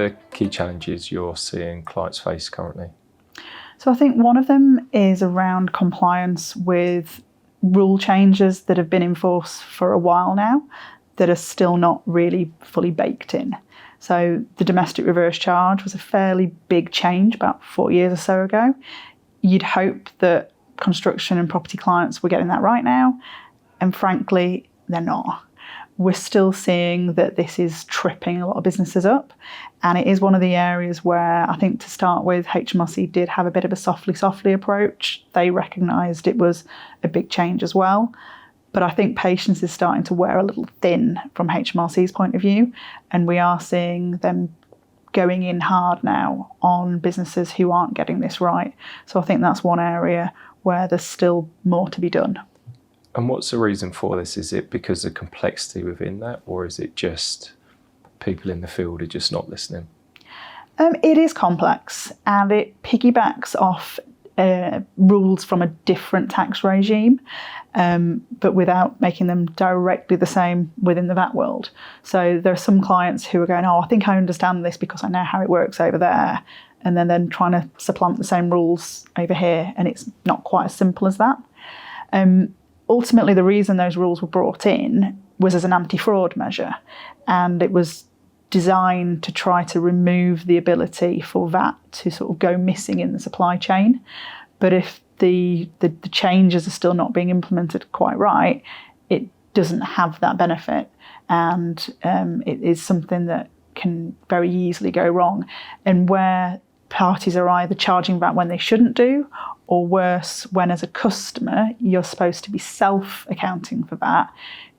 the key challenges you're seeing clients face currently? So I think one of them is around compliance with rule changes that have been in force for a while now that are still not really fully baked in. So the domestic reverse charge was a fairly big change about 4 years or so ago. You'd hope that construction and property clients were getting that right now, and frankly, they're not. We're still seeing that this is tripping a lot of businesses up, and it is one of the areas where I think, to start with, HMRC did have a bit of a softly approach. They recognised it was a big change as well, but I think patience is starting to wear a little thin from HMRC's point of view, and we are seeing them going in hard now on businesses who aren't getting this right. So I think that's one area where there's still more to be done. And what's the reason for this? Is it because of complexity within that, or is it just people in the field are just not listening? It is complex, and it piggybacks off rules from a different tax regime, but without making them directly the same within the VAT world. So there are some clients who are going, oh, I think I understand this because I know how it works over there, and then trying to supplant the same rules over here, and it's not quite as simple as that. Ultimately, the reason those rules were brought in was as an anti-fraud measure, and it was designed to try to remove the ability for VAT to sort of go missing in the supply chain. But if the changes are still not being implemented quite right, it doesn't have that benefit, and it is something that can very easily go wrong. And where parties are either charging VAT when they shouldn't do, or worse, when as a customer you're supposed to be self-accounting for VAT,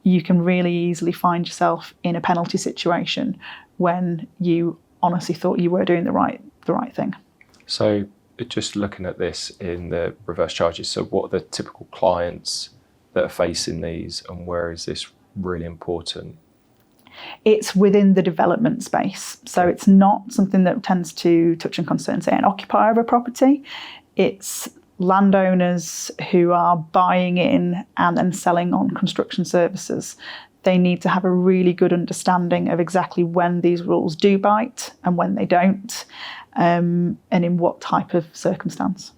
you can really easily find yourself in a penalty situation when you honestly thought you were doing the right thing. So just looking at this in the reverse charges, so what are the typical clients that are facing these, and where is this really important? It's within the development space. So it's not something that tends to touch and concern, say, an occupier of a property. It's landowners who are buying in and then selling on construction services. They need to have a really good understanding of exactly when these rules do bite and when they don't, and in what type of circumstance.